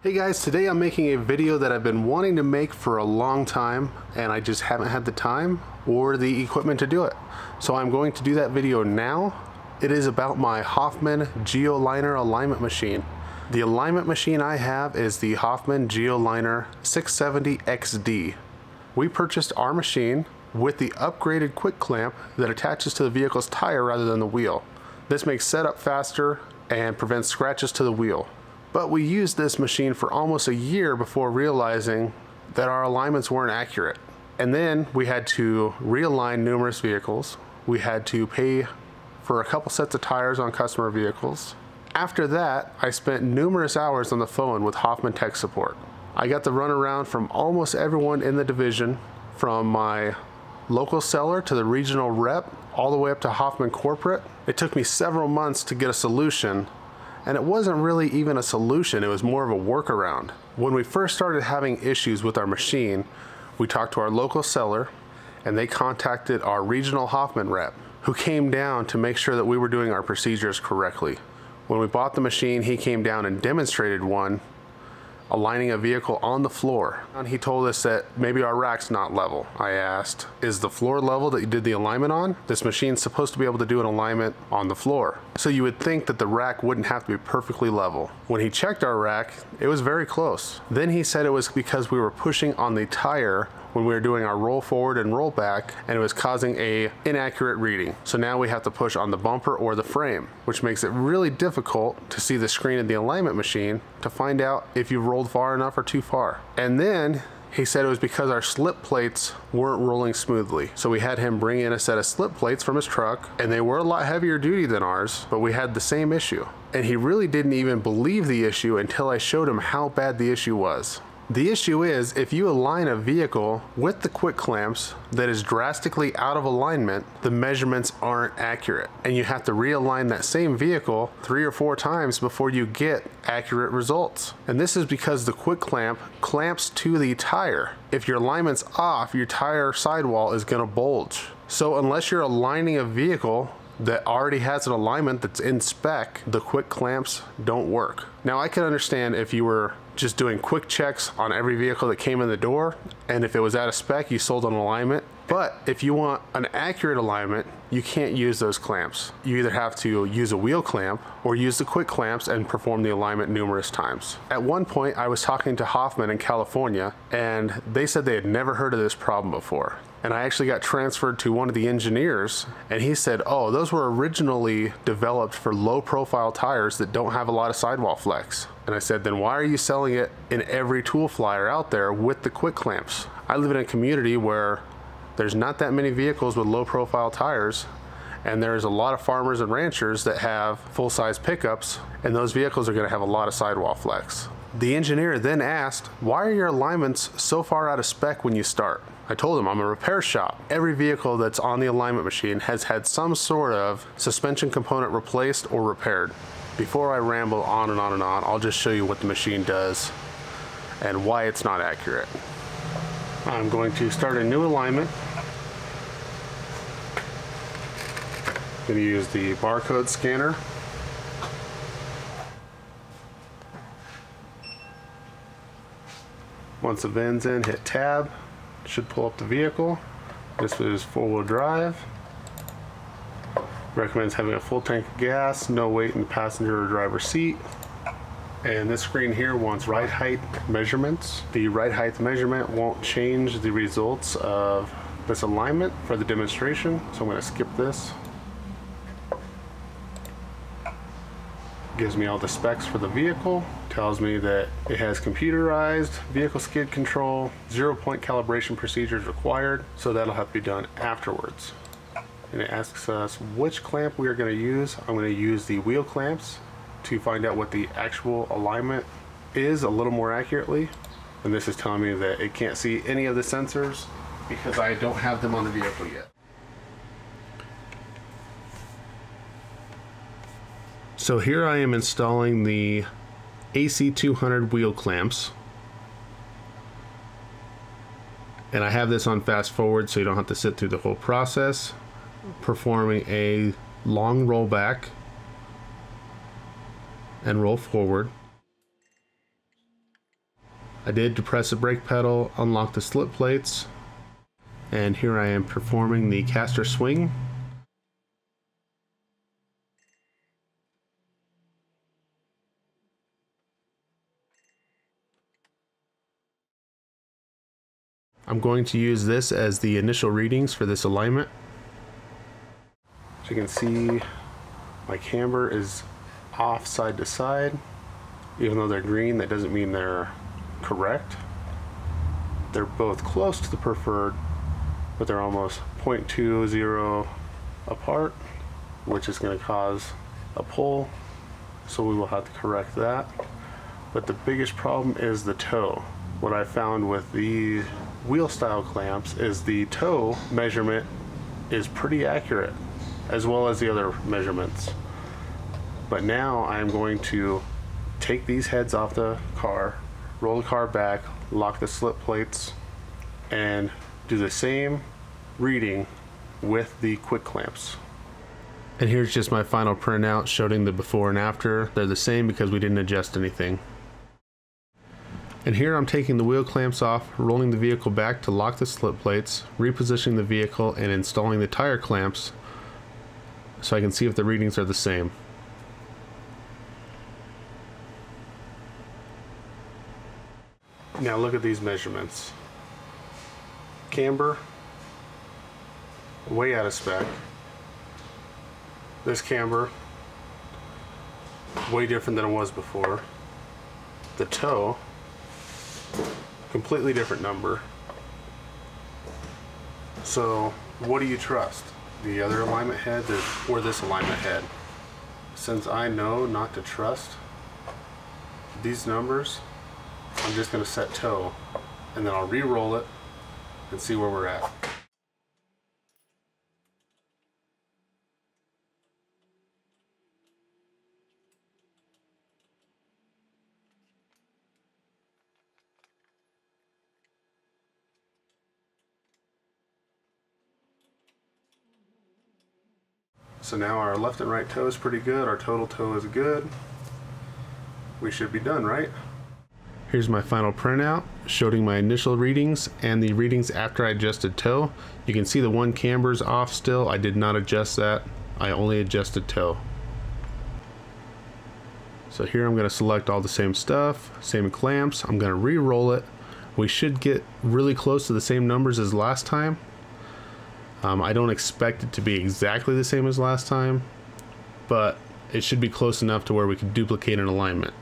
Hey guys, today I'm making a video that I've been wanting to make for a long time and I just haven't had the time or the equipment to do it. So I'm going to do that video now. It is about my Hofmann Geoliner alignment machine. The alignment machine I have is the Hofmann Geoliner 670 XD. We purchased our machine with the upgraded quick clamp that attaches to the vehicle's tire rather than the wheel. This makes setup faster and prevents scratches to the wheel. But we used this machine for almost a year before realizing that our alignments weren't accurate. And then we had to realign numerous vehicles. We had to pay for a couple sets of tires on customer vehicles. After that, I spent numerous hours on the phone with Hofmann tech support. I got the runaround from almost everyone in the division, from my local seller to the regional rep, all the way up to Hofmann corporate. It took me several months to get a solution. And it wasn't really even a solution, it was more of a workaround. When we first started having issues with our machine, we talked to our local seller and they contacted our regional Hofmann rep, who came down to make sure that we were doing our procedures correctly. When we bought the machine, he came down and demonstrated one, aligning a vehicle on the floor. And he told us that maybe our rack's not level. I asked, is the floor level that you did the alignment on? This machine's supposed to be able to do an alignment on the floor. So you would think that the rack wouldn't have to be perfectly level. When he checked our rack, it was very close. Then he said it was because we were pushing on the tire when we were doing our roll forward and roll back, and it was causing a inaccurate reading. So now we have to push on the bumper or the frame, which makes it really difficult to see the screen of the alignment machine to find out if you've rolled far enough or too far. And then he said it was because our slip plates weren't rolling smoothly. So we had him bring in a set of slip plates from his truck, and they were a lot heavier duty than ours, but we had the same issue. And he really didn't even believe the issue until I showed him how bad the issue was. The issue is, if you align a vehicle with the quick clamps that is drastically out of alignment, the measurements aren't accurate. And you have to realign that same vehicle 3 or 4 times before you get accurate results. And this is because the quick clamp clamps to the tire. If your alignment's off, your tire sidewall is gonna bulge. So unless you're aligning a vehicle that already has an alignment that's in spec, the quick clamps don't work. Now I can understand if you were just doing quick checks on every vehicle that came in the door, and if it was out of spec, you sold an alignment. But if you want an accurate alignment, you can't use those clamps. You either have to use a wheel clamp or use the quick clamps and perform the alignment numerous times. At one point, I was talking to Hofmann in California, and they said they had never heard of this problem before. And I actually got transferred to one of the engineers, and he said, oh, those were originally developed for low profile tires that don't have a lot of sidewall flex. And I said, then why are you selling it in every tool flyer out there with the quick clamps? I live in a community where there's not that many vehicles with low profile tires, and there's a lot of farmers and ranchers that have full-size pickups, and those vehicles are gonna have a lot of sidewall flex. The engineer then asked, why are your alignments so far out of spec when you start? I told him I'm a repair shop. Every vehicle that's on the alignment machine has had some sort of suspension component replaced or repaired. Before I ramble on and on and on, I'll just show you what the machine does and why it's not accurate. I'm going to start a new alignment. I'm going to use the barcode scanner. Once the VIN's in, hit tab. Should pull up the vehicle. This is 4-wheel drive. Recommends having a full tank of gas, no weight in the passenger or driver's seat. And this screen here wants ride height measurements. The ride height measurement won't change the results of this alignment for the demonstration, so I'm going to skip this. Gives me all the specs for the vehicle. Tells me that it has computerized vehicle skid control, 0-point calibration procedures required, so that'll have to be done afterwards. And it asks us which clamp we are going to use. I'm going to use the wheel clamps to find out what the actual alignment is a little more accurately. And this is telling me that it can't see any of the sensors because I don't have them on the vehicle yet. So here I am installing the AC400 wheel clamps, and I have this on fast forward so you don't have to sit through the whole process. Performing a long rollback and roll forward. I did depress the brake pedal, unlock the slip plates, and here I am performing the caster swing. I'm going to use this as the initial readings for this alignment. As you can see, my camber is off side to side. Even though they're green, that doesn't mean they're correct. They're both close to the preferred, but they're almost 0.20 apart, which is going to cause a pull, so we will have to correct that. But the biggest problem is the toe. What I found with the wheel style clamps is the toe measurement is pretty accurate, as well as the other measurements. But now I'm going to take these heads off the car, roll the car back, lock the slip plates, and do the same reading with the quick clamps. And here's just my final printout showing the before and after. They're the same because we didn't adjust anything. And here I'm taking the wheel clamps off, rolling the vehicle back to lock the slip plates, repositioning the vehicle, and installing the tire clamps so I can see if the readings are the same. Now look at these measurements. Camber, way out of spec. This camber, way different than it was before. The toe, completely different number. So what do you trust? The other alignment head or this alignment head? Since I know not to trust these numbers, I'm just going to set toe, and then I'll re-roll it and see where we're at. So now our left and right toe is pretty good, our total toe is good. We should be done, right? Here's my final printout showing my initial readings and the readings after I adjusted toe. You can see the one camber's off still. I did not adjust that. I only adjusted toe. So here I'm going to select all the same stuff, same clamps. I'm going to re-roll it. We should get really close to the same numbers as last time. I don't expect it to be exactly the same as last time, but it should be close enough to where we can duplicate an alignment.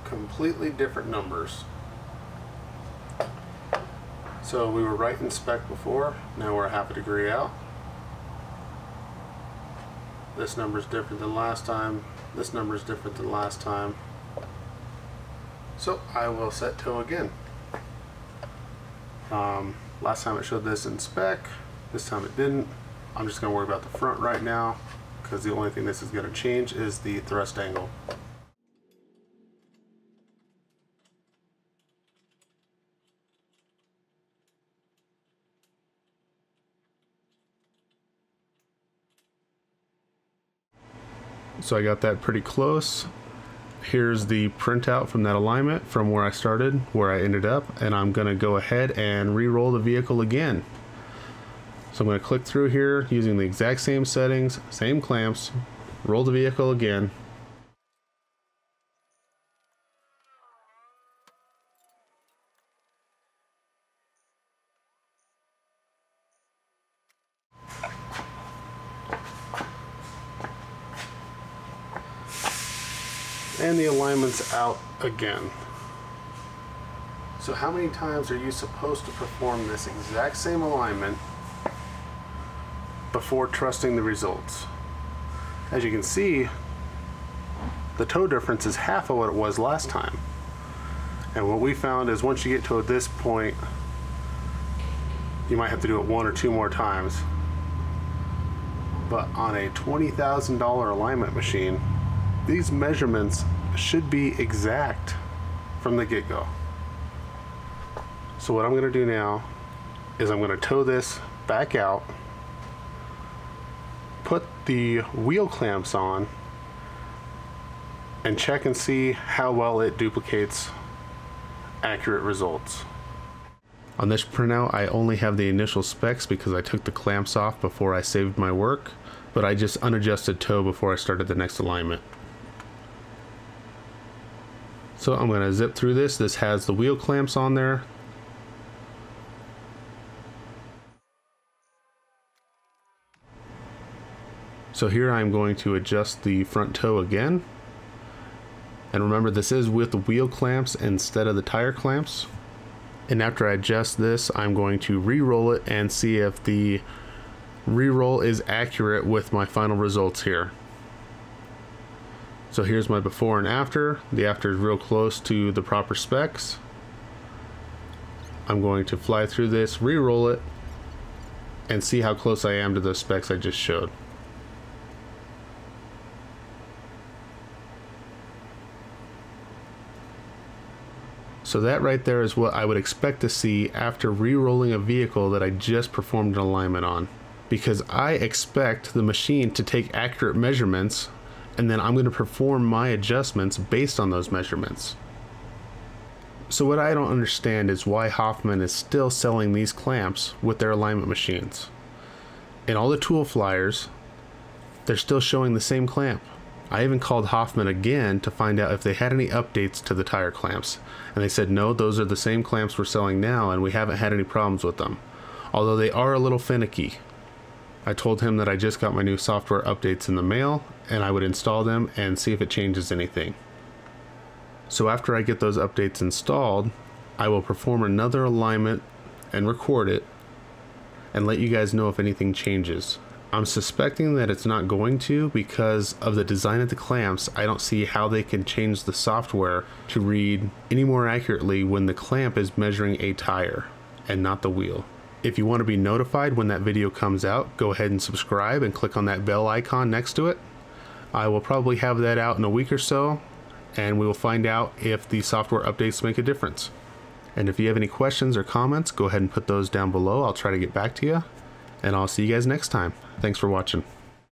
Completely different numbers. So we were right in spec before, now we're half a degree out. This number is different than last time. This number is different than last time. So I will set toe again. Last time it showed this in spec, this time it didn't. I'm just going to worry about the front right now, because the only thing this is going to change is the thrust angle. So I got that pretty close. Here's the printout from that alignment from where I started, where I ended up, and I'm going to go ahead and re-roll the vehicle again. So I'm going to click through here using the exact same settings, same clamps, roll the vehicle again. And the alignment's out again. So how many times are you supposed to perform this exact same alignment before trusting the results? As you can see, the toe difference is half of what it was last time. And what we found is once you get to this point, you might have to do it 1 or 2 more times. But on a $20,000 alignment machine, these measurements should be exact from the get-go. So what I'm going to do now is I'm going to tow this back out, put the wheel clamps on, and check and see how well it duplicates accurate results. On this printout, I only have the initial specs because I took the clamps off before I saved my work, but I just unadjusted tow before I started the next alignment. So I'm going to zip through this. This has the wheel clamps on there. So here I'm going to adjust the front toe again. And remember, this is with the wheel clamps instead of the tire clamps. And after I adjust this, I'm going to re-roll it and see if the re-roll is accurate with my final results here. So here's my before and after. The after is real close to the proper specs. I'm going to fly through this, re-roll it, and see how close I am to those specs I just showed. So that right there is what I would expect to see after re-rolling a vehicle that I just performed an alignment on. Because I expect the machine to take accurate measurements, and then I'm going to perform my adjustments based on those measurements. So what I don't understand is why Hofmann is still selling these clamps with their alignment machines. In all the tool flyers, they're still showing the same clamp. I even called Hofmann again to find out if they had any updates to the tire clamps, and they said no, those are the same clamps we're selling now and we haven't had any problems with them, although they are a little finicky. I told him that I just got my new software updates in the mail and I would install them and see if it changes anything. So after I get those updates installed, I will perform another alignment and record it and let you guys know if anything changes. I'm suspecting that it's not going to because of the design of the clamps. I don't see how they can change the software to read any more accurately when the clamp is measuring a tire and not the wheel. If you want to be notified when that video comes out, go ahead and subscribe and click on that bell icon next to it. I will probably have that out in a week or so, and we will find out if the software updates make a difference. And if you have any questions or comments, go ahead and put those down below. I'll try to get back to you. And I'll see you guys next time. Thanks for watching.